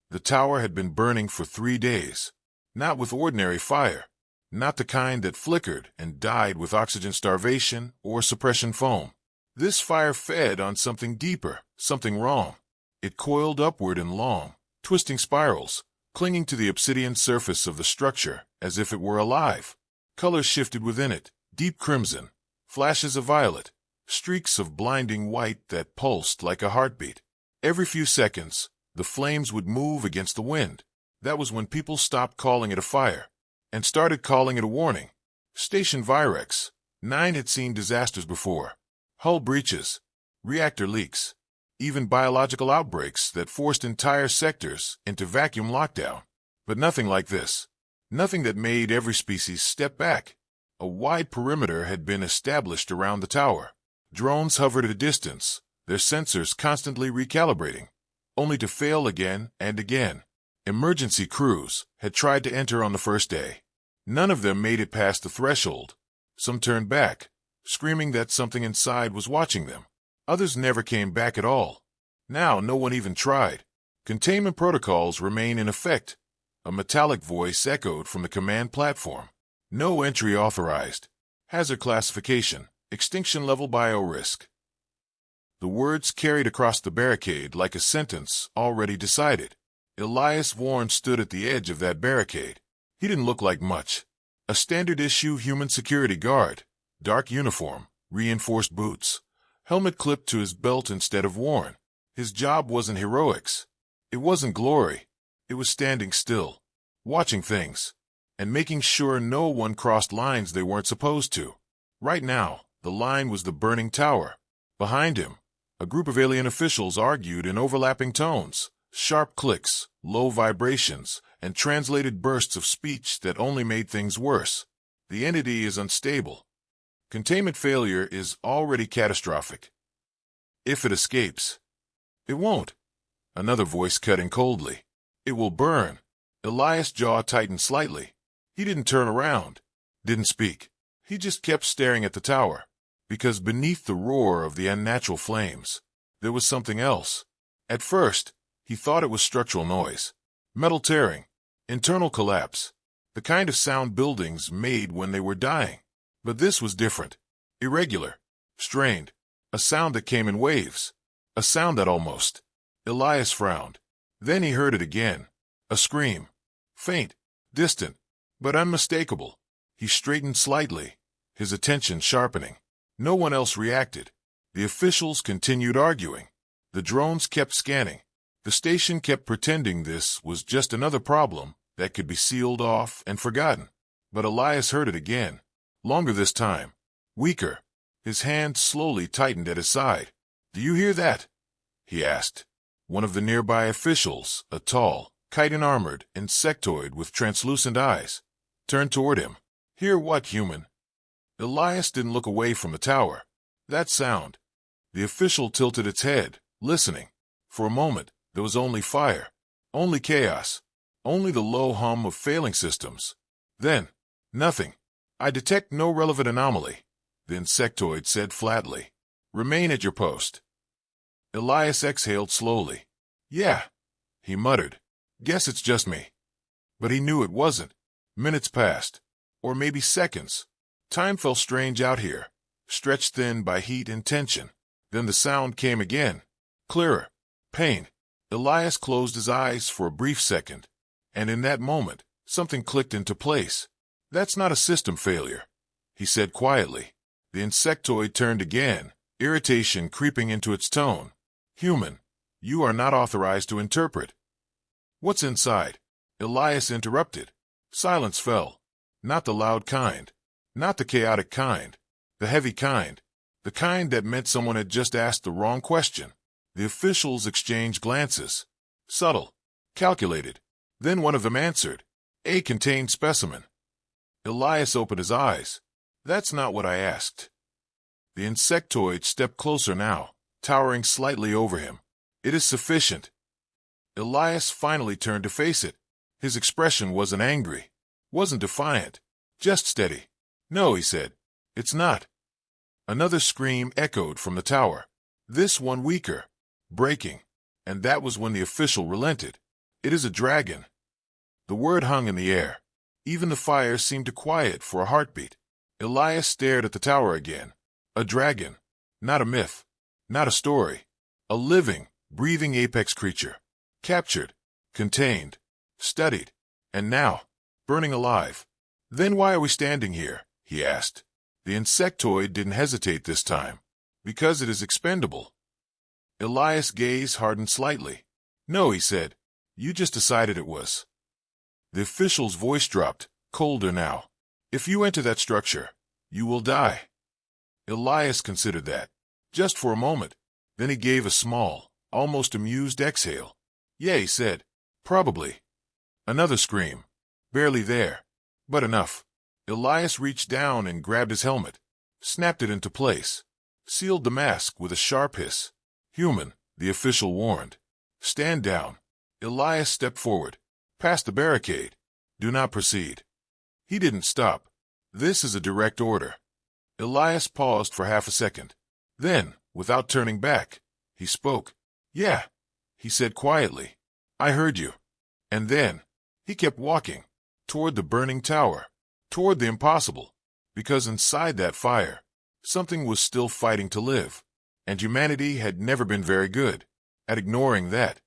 The tower had been burning for 3 days. Not with ordinary fire. Not the kind that flickered and died with oxygen starvation or suppression foam. This fire fed on something deeper, something wrong. It coiled upward in long, twisting spirals, clinging to the obsidian surface of the structure as if it were alive. Colors shifted within it, deep crimson, flashes of violet, streaks of blinding white that pulsed like a heartbeat. Every few seconds, the flames would move against the wind. That was when people stopped calling it a fire and started calling it a warning. Station Virex 9 had seen disasters before. Hull breaches, reactor leaks, even biological outbreaks that forced entire sectors into vacuum lockdown. But nothing like this. Nothing that made every species step back. A wide perimeter had been established around the tower. Drones hovered at a distance, their sensors constantly recalibrating, only to fail again and again. Emergency crews had tried to enter on the first day. None of them made it past the threshold. Some turned back, screaming that something inside was watching them. Others never came back at all. Now no one even tried. Containment protocols remain in effect. A metallic voice echoed from the command platform. No entry authorized. Hazard classification. Extinction level biorisk. The words carried across the barricade like a sentence already decided. Elias Warren stood at the edge of that barricade. He didn't look like much. A standard-issue human security guard. Dark uniform, reinforced boots. Helmet clipped to his belt instead of worn. His job wasn't heroics. It wasn't glory. It was standing still, watching things, and making sure no one crossed lines they weren't supposed to. Right now, the line was the burning tower. Behind him, a group of alien officials argued in overlapping tones. Sharp clicks, low vibrations, and translated bursts of speech that only made things worse. The entity is unstable. Containment failure is already catastrophic. If it escapes, it won't. Another voice cut in coldly. It will burn. Elias' jaw tightened slightly. He didn't turn around, didn't speak. He just kept staring at the tower, because beneath the roar of the unnatural flames, there was something else. At first, he thought it was structural noise, metal tearing, internal collapse, the kind of sound buildings made when they were dying. But this was different, irregular, strained, a sound that came in waves, a sound that almost. Elias frowned. Then he heard it again, a scream, faint, distant, but unmistakable. He straightened slightly, his attention sharpening. No one else reacted. The officials continued arguing. The drones kept scanning. The station kept pretending this was just another problem that could be sealed off and forgotten. But Elias heard it again, longer this time, weaker. His hand slowly tightened at his side. "Do you hear that?" he asked. One of the nearby officials, a tall, chitin-armored insectoid with translucent eyes, turned toward him. "Hear what, human?" Elias didn't look away from the tower. That sound. The official tilted its head, listening. For a moment, there was only fire, only chaos, only the low hum of failing systems. Then, nothing. "I detect no relevant anomaly," the insectoid said flatly. "Remain at your post." Elias exhaled slowly. "Yeah," he muttered. "Guess it's just me." But he knew it wasn't. Minutes passed, or maybe seconds. Time felt strange out here, stretched thin by heat and tension. Then the sound came again, clearer. Pain. Elias closed his eyes for a brief second, and in that moment, something clicked into place. "That's not a system failure," he said quietly. The insectoid turned again, irritation creeping into its tone. "Human, you are not authorized to interpret." "What's inside?" Elias interrupted. Silence fell. Not the loud kind, not the chaotic kind, the heavy kind, the kind that meant someone had just asked the wrong question. The officials exchanged glances, subtle, calculated. Then one of them answered, "A contained specimen." Elias opened his eyes. "That's not what I asked." The insectoid stepped closer now, towering slightly over him. "It is sufficient." Elias finally turned to face it. His expression wasn't angry, wasn't defiant, just steady. "No," he said, "it's not." Another scream echoed from the tower, this one weaker, breaking, and that was when the official relented. It is a dragon. The word hung in the air. Even the fire seemed to quiet for a heartbeat. Elias stared at the tower again. A dragon. Not a myth. Not a story. A living, breathing apex creature. Captured. Contained. Studied. And now, burning alive. Then why are we standing here? He asked. The insectoid didn't hesitate this time. Because it is expendable. Elias' gaze hardened slightly. No, he said. You just decided it was. The official's voice dropped, colder now. If you enter that structure, you will die. Elias considered that. Just for a moment. Then he gave a small, almost amused exhale. Yeah, he said. Probably. Another scream. Barely there. But enough. Elias reached down and grabbed his helmet. Snapped it into place. Sealed the mask with a sharp hiss. Human, the official warned. Stand down. Elias stepped forward. Past the barricade. Do not proceed. He didn't stop. This is a direct order. Elias paused for half a second. Then, without turning back, he spoke. Yeah, he said quietly. I heard you. And then, he kept walking. Toward the burning tower. Toward the impossible. Because inside that fire, something was still fighting to live. And humanity had never been very good at ignoring that.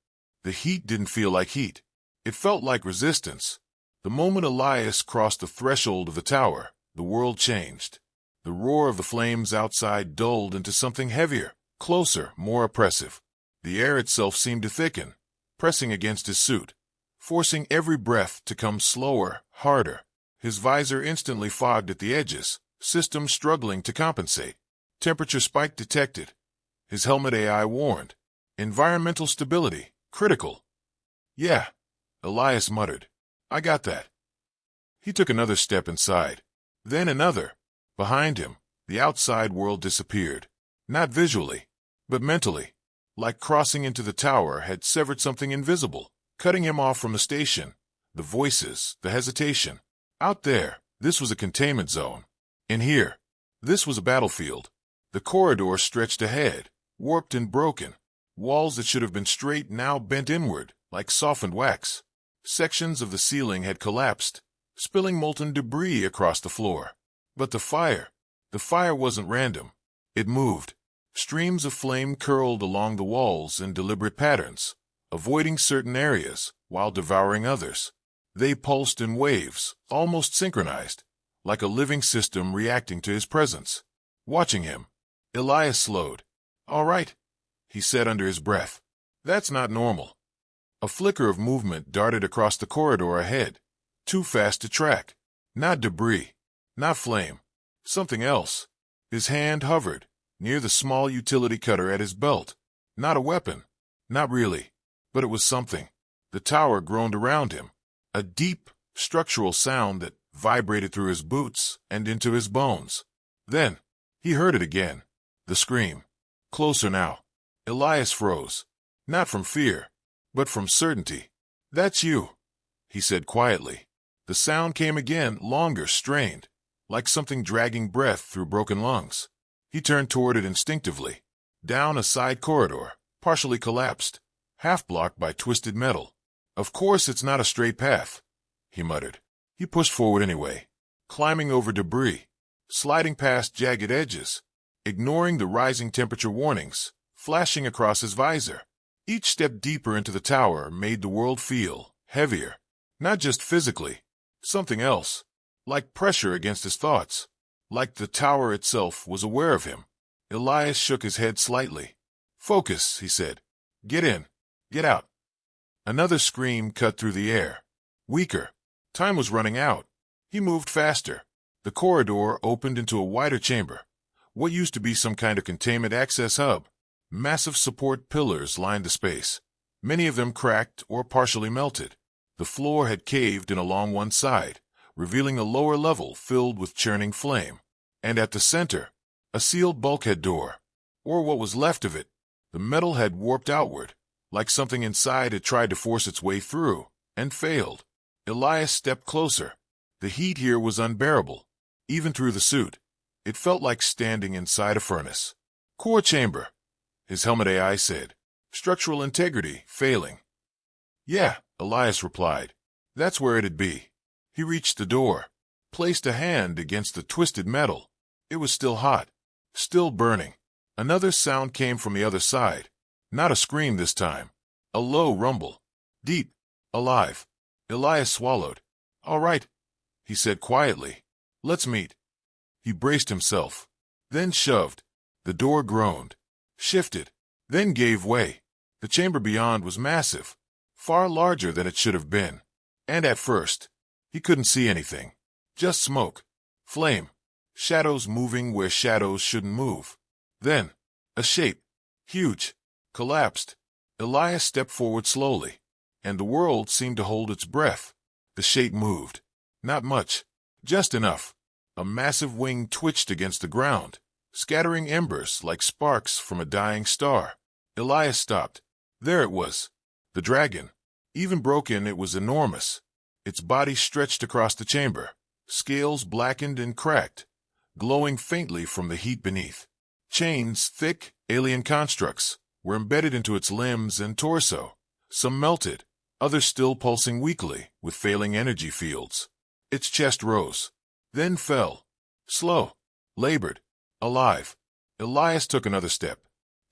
The heat didn't feel like heat. It felt like resistance. The moment Elias crossed the threshold of the tower, the world changed. The roar of the flames outside dulled into something heavier, closer, more oppressive. The air itself seemed to thicken, pressing against his suit, forcing every breath to come slower, harder. His visor instantly fogged at the edges, systems struggling to compensate. Temperature spike detected. His helmet AI warned. Environmental stability, critical. Yeah, Elias muttered. I got that. He took another step inside. Then another. Behind him, the outside world disappeared. Not visually, but mentally. Like crossing into the tower had severed something invisible, cutting him off from the station. The voices, the hesitation. Out there, this was a containment zone. In here, this was a battlefield. The corridor stretched ahead, warped and broken. Walls that should have been straight now bent inward, like softened wax. Sections of the ceiling had collapsed, spilling molten debris across the floor. But the fire wasn't random. It moved. Streams of flame curled along the walls in deliberate patterns, avoiding certain areas while devouring others. They pulsed in waves, almost synchronized, like a living system reacting to his presence. Watching him, Elias slowed. All right, he said under his breath. That's not normal. A flicker of movement darted across the corridor ahead, too fast to track. Not debris, not flame, something else. His hand hovered near the small utility cutter at his belt. Not a weapon, not really, but it was something. The tower groaned around him, a deep, structural sound that vibrated through his boots and into his bones. Then, he heard it again, the scream. Closer now. Elias froze, not from fear, but from certainty. That's you, he said quietly. The sound came again, longer, strained, like something dragging breath through broken lungs. He turned toward it instinctively. Down a side corridor, partially collapsed, half blocked by twisted metal. Of course it's not a straight path, he muttered. He pushed forward anyway, climbing over debris, sliding past jagged edges, ignoring the rising temperature warnings, flashing across his visor. Each step deeper into the tower made the world feel heavier, not just physically, something else, like pressure against his thoughts, like the tower itself was aware of him. Elias shook his head slightly. Focus, he said. Get in. Get out. Another scream cut through the air. Weaker. Time was running out. He moved faster. The corridor opened into a wider chamber. What used to be some kind of containment access hub. Massive support pillars lined the space. Many of them cracked or partially melted. The floor had caved in along one side, revealing a lower level filled with churning flame. And at the center, a sealed bulkhead door, or what was left of it. The metal had warped outward, like something inside had tried to force its way through, and failed. Elias stepped closer. The heat here was unbearable, even through the suit. It felt like standing inside a furnace. Core chamber, his helmet AI said. Structural integrity failing. Yeah, Elias replied. That's where it'd be. He reached the door, placed a hand against the twisted metal. It was still hot, still burning. Another sound came from the other side. Not a scream this time. A low rumble. Deep. Alive. Elias swallowed. All right, he said quietly. Let's meet. He braced himself, then shoved. The door groaned, shifted, then gave way. The chamber beyond was massive, far larger than it should have been. And at first, he couldn't see anything. Just smoke, flame, shadows moving where shadows shouldn't move. Then, a shape, huge, collapsed. Elias stepped forward slowly, and the world seemed to hold its breath. The shape moved. Not much, just enough. A massive wing twitched against the ground, scattering embers like sparks from a dying star. Elias stopped. There it was. The dragon. Even broken, it was enormous. Its body stretched across the chamber, scales blackened and cracked, glowing faintly from the heat beneath. Chains, thick, alien constructs, were embedded into its limbs and torso. Some melted, others still pulsing weakly with failing energy fields. Its chest rose, then fell. Slow, labored, alive. Elias took another step.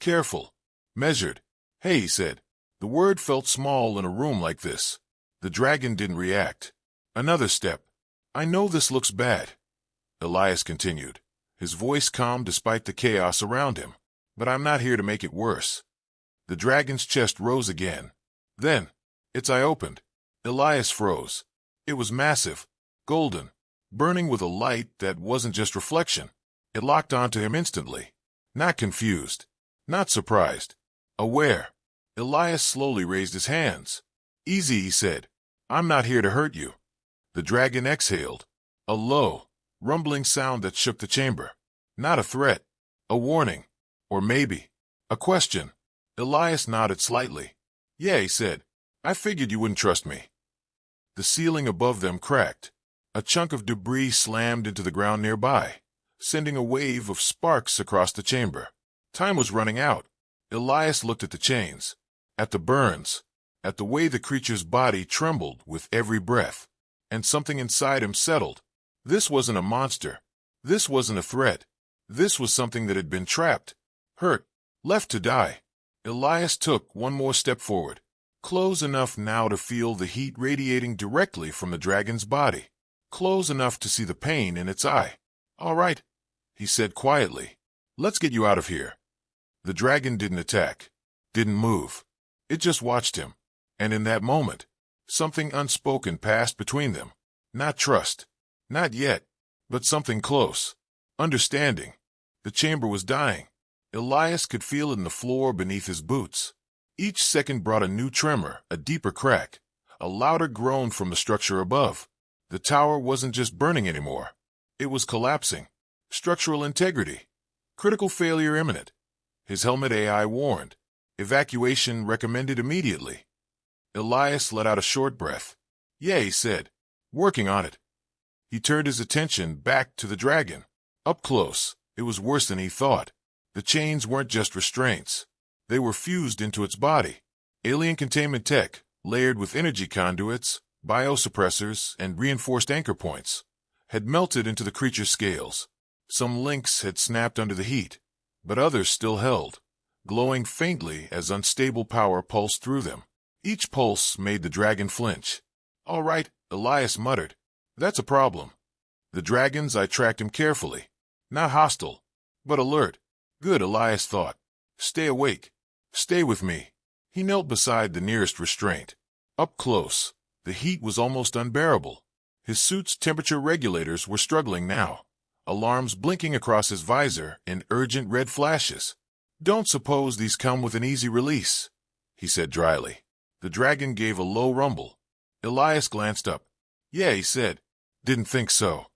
Careful, measured. Hey, he said. The word felt small in a room like this. The dragon didn't react. Another step. I know this looks bad, Elias continued, his voice calm despite the chaos around him. But I'm not here to make it worse. The dragon's chest rose again. Then, its eye opened. Elias froze. It was massive, golden, burning with a light that wasn't just reflection. It locked onto him instantly. Not confused, not surprised, aware. Elias slowly raised his hands. Easy, he said. I'm not here to hurt you. The dragon exhaled, a low, rumbling sound that shook the chamber. Not a threat, a warning, or maybe a question. Elias nodded slightly. Yeah, he said. I figured you wouldn't trust me. The ceiling above them cracked. A chunk of debris slammed into the ground nearby, sending a wave of sparks across the chamber. Time was running out. Elias looked at the chains, at the burns, at the way the creature's body trembled with every breath, and something inside him settled. This wasn't a monster. This wasn't a threat. This was something that had been trapped, hurt, left to die. Elias took one more step forward, close enough now to feel the heat radiating directly from the dragon's body, close enough to see the pain in its eye. All right, he said quietly. Let's get you out of here. The dragon didn't attack, didn't move. It just watched him. And in that moment, something unspoken passed between them. Not trust. Not yet. But something close. Understanding. The chamber was dying. Elias could feel it in the floor beneath his boots. Each second brought a new tremor, a deeper crack, a louder groan from the structure above. The tower wasn't just burning anymore. It was collapsing. Structural integrity. Critical failure imminent. His helmet AI warned. Evacuation recommended immediately. Elias let out a short breath. Yeah, he said. Working on it. He turned his attention back to the dragon. Up close, it was worse than he thought. The chains weren't just restraints. They were fused into its body. Alien containment tech, layered with energy conduits, biosuppressors, and reinforced anchor points, had melted into the creature's scales. Some links had snapped under the heat, but others still held, glowing faintly as unstable power pulsed through them. Each pulse made the dragon flinch. All right, Elias muttered. That's a problem. The dragon's eye tracked him carefully. Not hostile, but alert. Good, Elias thought. Stay awake. Stay with me. He knelt beside the nearest restraint. Up close, the heat was almost unbearable. His suit's temperature regulators were struggling now, alarms blinking across his visor in urgent red flashes. Don't suppose these come with an easy release, he said dryly. The dragon gave a low rumble. Elias glanced up. Yeah, he said. Didn't think so.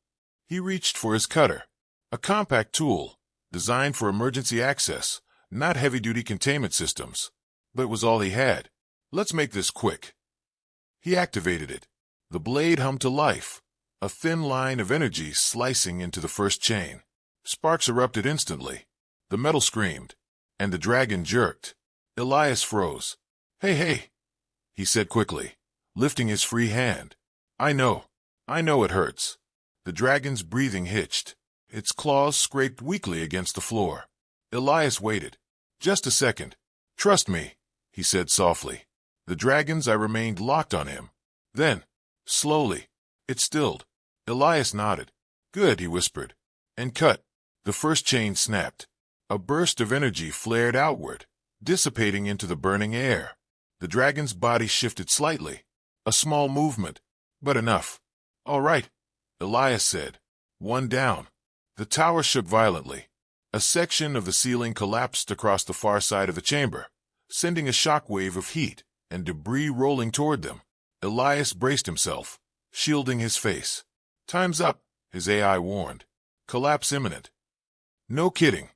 He reached for his cutter, a compact tool, designed for emergency access, not heavy-duty containment systems. But it was all he had. Let's make this quick. He activated it. The blade hummed to life, a thin line of energy slicing into the first chain. Sparks erupted instantly. The metal screamed, and the dragon jerked. Elias froze. Hey, he said quickly. lifting his free hand. I know it hurts. The dragon's breathing hitched. Its claws scraped weakly against the floor. Elias waited. Just a second. Trust me, he said softly. The dragon's eye remained locked on him. Then, slowly, it stilled. Elias nodded. Good, he whispered. And cut. The first chain snapped. A burst of energy flared outward, dissipating into the burning air. The dragon's body shifted slightly. A small movement, but enough. All right, Elias said. One down. The tower shook violently. A section of the ceiling collapsed across the far side of the chamber, sending a shock wave of heat and debris rolling toward them. Elias braced himself, shielding his face. Time's up, his AI warned. Collapse imminent. No kidding,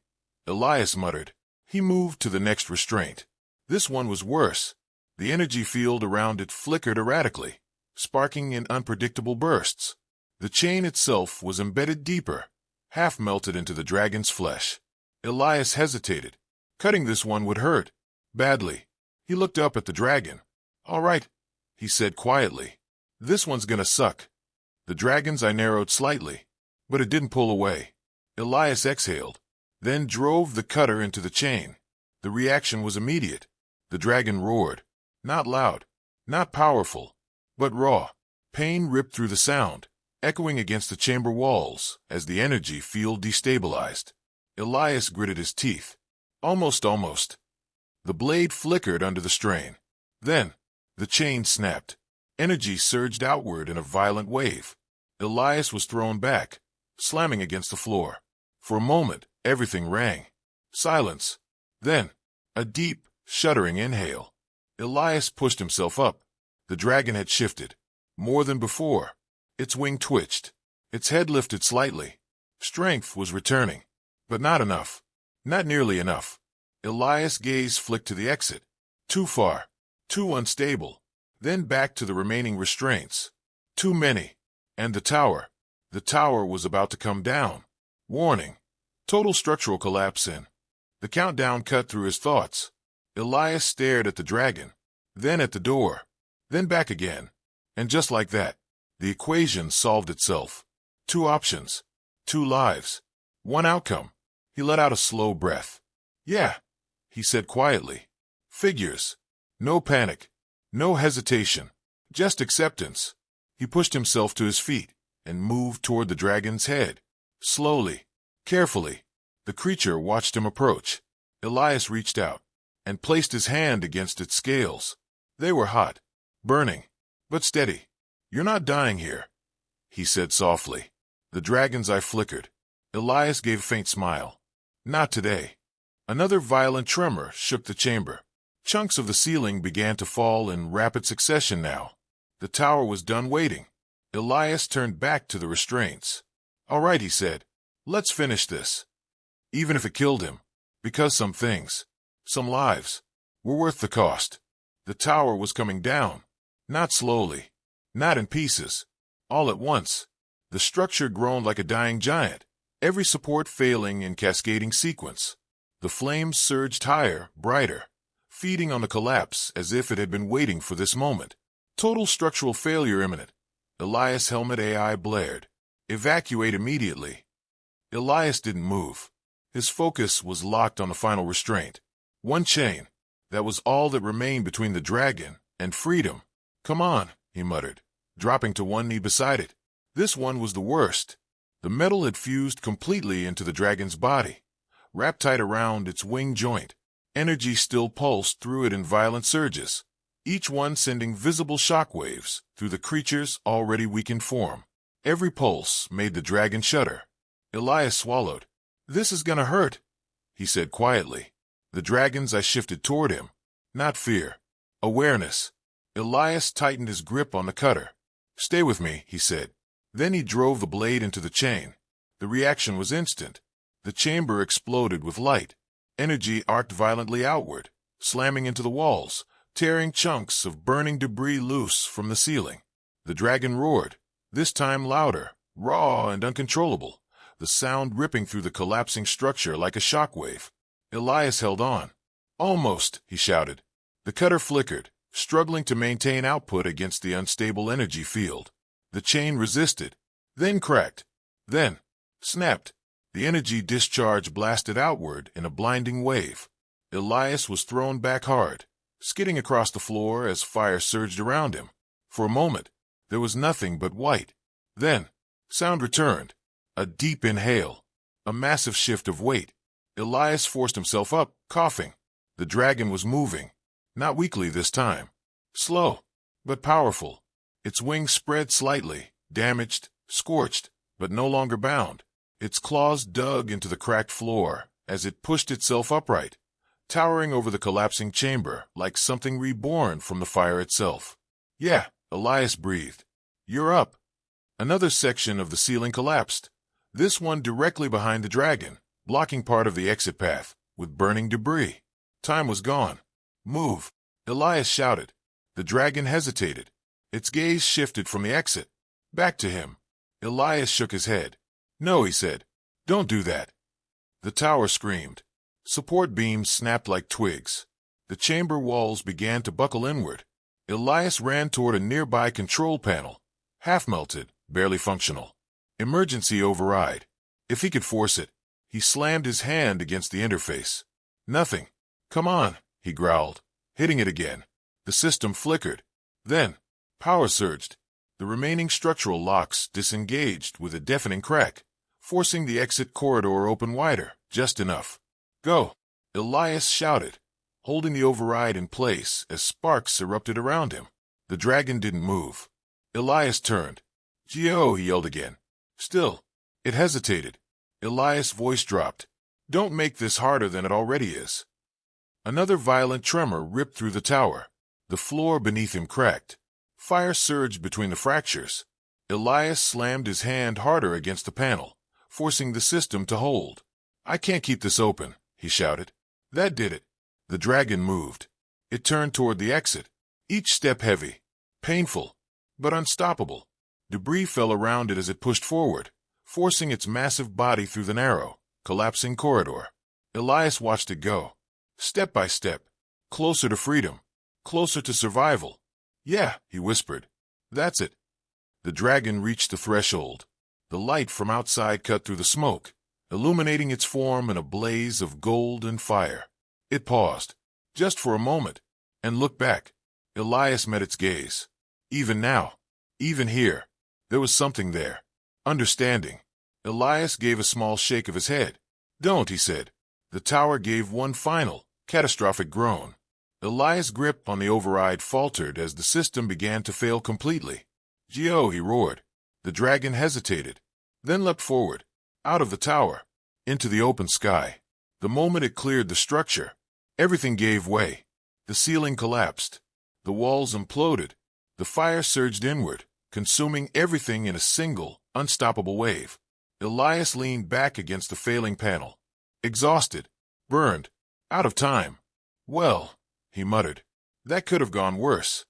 Elias muttered. He moved to the next restraint. This one was worse. The energy field around it flickered erratically, sparking in unpredictable bursts. The chain itself was embedded deeper, half melted into the dragon's flesh. Elias hesitated. Cutting this one would hurt. Badly. He looked up at the dragon. All right, he said quietly. This one's gonna suck. The dragon's eye narrowed slightly, but it didn't pull away. Elias exhaled, then drove the cutter into the chain. The reaction was immediate. The dragon roared. Not loud, not powerful, but raw. Pain ripped through the sound, echoing against the chamber walls as the energy field destabilized. Elias gritted his teeth. Almost. The blade flickered under the strain. Then, the chain snapped. Energy surged outward in a violent wave. Elias was thrown back, slamming against the floor. For a moment, everything rang. Silence. Then, a deep, shuddering inhale. Elias pushed himself up. The dragon had shifted. More than before. Its wing twitched. Its head lifted slightly. Strength was returning. But not enough. Not nearly enough. Elias' gaze flicked to the exit. Too far. Too unstable. Then back to the remaining restraints. Too many. And the tower. The tower was about to come down. Warning. Total structural collapse in. The countdown cut through his thoughts. Elias stared at the dragon, then at the door, then back again. And just like that, the equation solved itself. 2 options. 2 lives. 1 outcome. He let out a slow breath. Yeah, he said quietly. Figures. No panic. No hesitation. Just acceptance. He pushed himself to his feet and moved toward the dragon's head. Slowly, carefully. The creature watched him approach. Elias reached out and placed his hand against its scales. They were hot, burning, but steady. You're not dying here, he said softly. The dragon's eye flickered. Elias gave a faint smile. Not today. Another violent tremor shook the chamber. Chunks of the ceiling began to fall in rapid succession now. The tower was done waiting. Elias turned back to the restraints. All right, he said. Let's finish this. Even if it killed him. Because some things, some lives, were worth the cost. The tower was coming down. Not slowly. Not in pieces. All at once. The structure groaned like a dying giant, every support failing in cascading sequence. The flames surged higher, brighter, feeding on the collapse as if it had been waiting for this moment. Total structural failure imminent. Elias' helmet AI blared. Evacuate immediately. Elias didn't move. His focus was locked on the final restraint. 1 chain. That was all that remained between the dragon and freedom. Come on, he muttered, dropping to one knee beside it. This one was the worst. The metal had fused completely into the dragon's body, wrapped tight around its wing joint. Energy still pulsed through it in violent surges, each one sending visible shockwaves through the creature's already weakened form. Every pulse made the dragon shudder. Elias swallowed. This is gonna hurt, he said quietly. The dragon's eye shifted toward him. Not fear. Awareness. Elias tightened his grip on the cutter. Stay with me, he said. Then he drove the blade into the chain. The reaction was instant. The chamber exploded with light. Energy arced violently outward, slamming into the walls, tearing chunks of burning debris loose from the ceiling. The dragon roared, this time louder, raw and uncontrollable, the sound ripping through the collapsing structure like a shockwave. Elias held on. Almost, he shouted. The cutter flickered, struggling to maintain output against the unstable energy field. The chain resisted, then cracked, then snapped. The energy discharge blasted outward in a blinding wave. Elias was thrown back hard, skidding across the floor as fire surged around him. For a moment, there was nothing but white. Then, sound returned. A deep inhale. A massive shift of weight. Elias forced himself up, coughing. The dragon was moving. Not weakly this time. Slow, but powerful. Its wings spread slightly, damaged, scorched, but no longer bound. Its claws dug into the cracked floor as it pushed itself upright, towering over the collapsing chamber like something reborn from the fire itself. Yeah, Elias breathed. You're up. Another section of the ceiling collapsed, this one directly behind the dragon, blocking part of the exit path, with burning debris. Time was gone. Move, Elias shouted. The dragon hesitated. Its gaze shifted from the exit, back to him. Elias shook his head. No, he said. Don't do that. The tower screamed. Support beams snapped like twigs. The chamber walls began to buckle inward. Elias ran toward a nearby control panel, half-melted, barely functional. Emergency override. If he could force it. He slammed his hand against the interface. Nothing. Come on, he growled, hitting it again. The system flickered. Then, power surged. The remaining structural locks disengaged with a deafening crack, forcing the exit corridor open wider, just enough. Go, Elias shouted, holding the override in place as sparks erupted around him. The dragon didn't move. Elias turned. Geo, he yelled again. Still, it hesitated. Elias' voice dropped. Don't make this harder than it already is. Another violent tremor ripped through the tower. The floor beneath him cracked. Fire surged between the fractures. Elias slammed his hand harder against the panel, forcing the system to hold. I can't keep this open, he shouted. That did it. The dragon moved. It turned toward the exit, each step heavy, painful, but unstoppable. Debris fell around it as it pushed forward, forcing its massive body through the narrow, collapsing corridor. Elias watched it go, step by step, closer to freedom, closer to survival. Yeah, he whispered. That's it. The dragon reached the threshold. The light from outside cut through the smoke, illuminating its form in a blaze of gold and fire. It paused, just for a moment, and looked back. Elias met its gaze. Even now, even here, there was something there. Understanding. Elias gave a small shake of his head. Don't, he said. The tower gave one final, catastrophic groan. Elias' grip on the override faltered as the system began to fail completely. Geo, he roared. The dragon hesitated, then leapt forward, out of the tower, into the open sky. The moment it cleared the structure, everything gave way. The ceiling collapsed. The walls imploded. The fire surged inward, consuming everything in a single, unstoppable wave. Elias leaned back against the failing panel, exhausted, burned, out of time. Well, he muttered, that could have gone worse.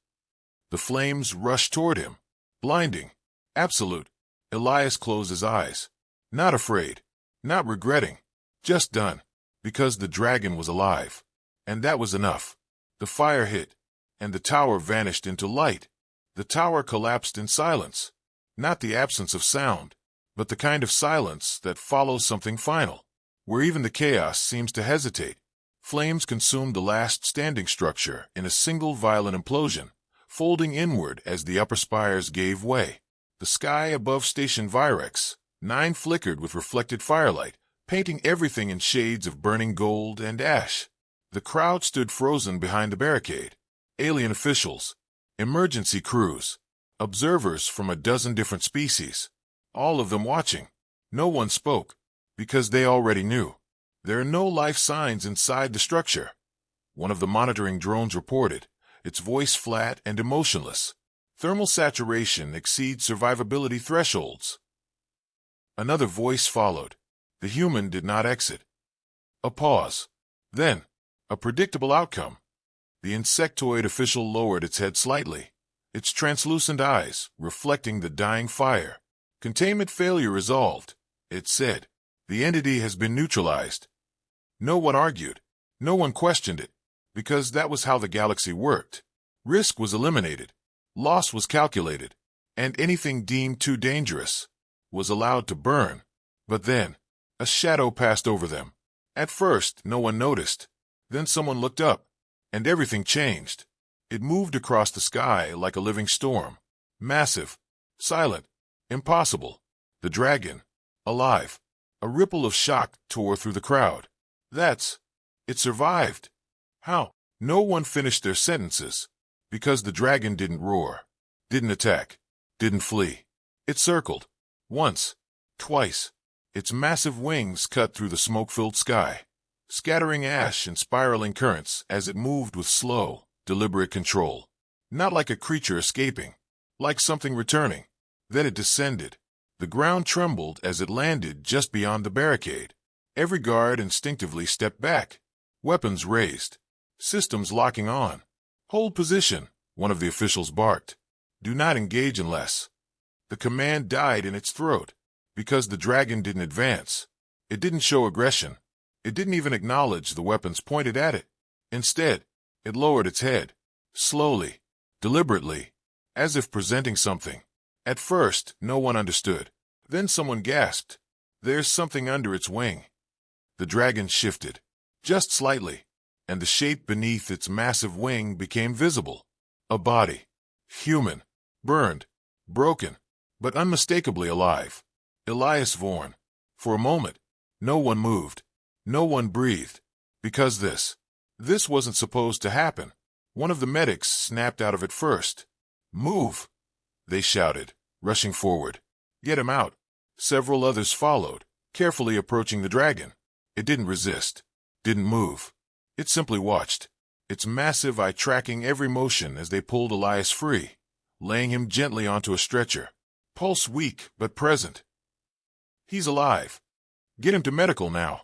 The flames rushed toward him, blinding, absolute. Elias closed his eyes, not afraid, not regretting, just done, because the dragon was alive. And that was enough. The fire hit, and the tower vanished into light. The tower collapsed in silence, not the absence of sound, but the kind of silence that follows something final, where even the chaos seems to hesitate. Flames consumed the last standing structure in a single violent implosion, folding inward as the upper spires gave way. The sky above Station Virex 9 flickered with reflected firelight, painting everything in shades of burning gold and ash. The crowd stood frozen behind the barricade. Alien officials, emergency crews, observers from a dozen different species, all of them watching. No one spoke, because they already knew. There are no life signs inside the structure. One of the monitoring drones reported, its voice flat and emotionless. Thermal saturation exceeds survivability thresholds. Another voice followed. The human did not exit. A pause. Then, a predictable outcome. The insectoid official lowered its head slightly, its translucent eyes reflecting the dying fire. Containment failure resolved, it said. The entity has been neutralized. No one argued. No one questioned it, because that was how the galaxy worked. Risk was eliminated, loss was calculated, and anything deemed too dangerous was allowed to burn. But then, a shadow passed over them. At first, no one noticed. Then someone looked up, and everything changed. It moved across the sky like a living storm. Massive, silent, impossible. The dragon, alive. A ripple of shock tore through the crowd. It survived. How? No one finished their sentences, because the dragon didn't roar, didn't attack, didn't flee. It circled. Once, twice. Its massive wings cut through the smoke-filled sky, scattering ash and spiraling currents as it moved with slow, deliberate control. Not like a creature escaping, like something returning. Then it descended. The ground trembled as it landed just beyond the barricade. Every guard instinctively stepped back, weapons raised, systems locking on. Hold position, one of the officials barked. Do not engage unless. The command died in its throat, because the dragon didn't advance. It didn't show aggression. It didn't even acknowledge the weapons pointed at it. Instead, it lowered its head, slowly, deliberately, as if presenting something. At first, no one understood. Then someone gasped. There's something under its wing. The dragon shifted, just slightly, and the shape beneath its massive wing became visible. A body. Human. Burned. Broken. But unmistakably alive. Elias Vorn. For a moment, no one moved. No one breathed. Because this wasn't supposed to happen. One of the medics snapped out of it first. Move! They shouted, rushing forward. Get him out. Several others followed, carefully approaching the dragon. It didn't resist. Didn't move. It simply watched, its massive eye tracking every motion as they pulled Elias free, laying him gently onto a stretcher. Pulse weak but present. He's alive. Get him to medical now.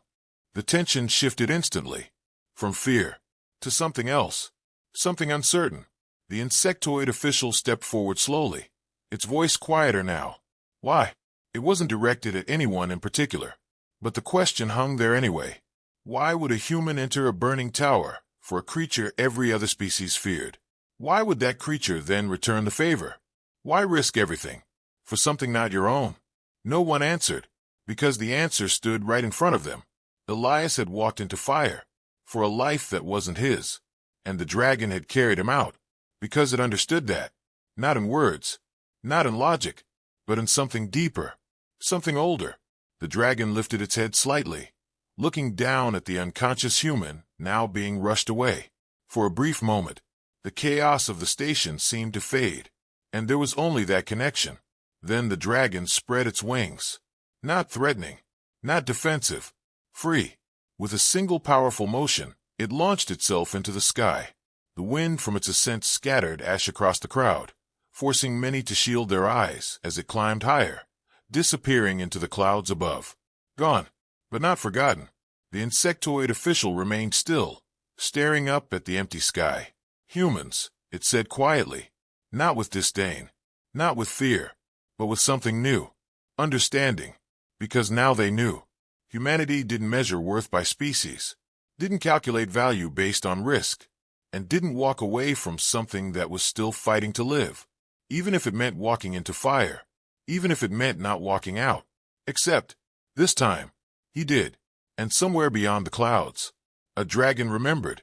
The tension shifted instantly, from fear to something else, something uncertain. The insectoid official stepped forward slowly, its voice quieter now. Why? It wasn't directed at anyone in particular, but the question hung there anyway. Why would a human enter a burning tower for a creature every other species feared? Why would that creature then return the favor? Why risk everything for something not your own? No one answered, because the answer stood right in front of them. Elias had walked into fire for a life that wasn't his, and the dragon had carried him out, because it understood that, not in words, not in logic, but in something deeper, something older. The dragon lifted its head slightly, looking down at the unconscious human now being rushed away. For a brief moment, the chaos of the station seemed to fade, and there was only that connection. Then the dragon spread its wings, not threatening, not defensive, free. With a single powerful motion, it launched itself into the sky. The wind from its ascent scattered ash across the crowd, forcing many to shield their eyes as it climbed higher, disappearing into the clouds above. Gone, but not forgotten. The insectoid official remained still, staring up at the empty sky. Humans, it said quietly, not with disdain, not with fear, but with something new. Understanding. Because now they knew. Humanity didn't measure worth by species, didn't calculate value based on risk, and didn't walk away from something that was still fighting to live, even if it meant walking into fire, even if it meant not walking out. Except, this time, he did. And somewhere beyond the clouds, a dragon remembered.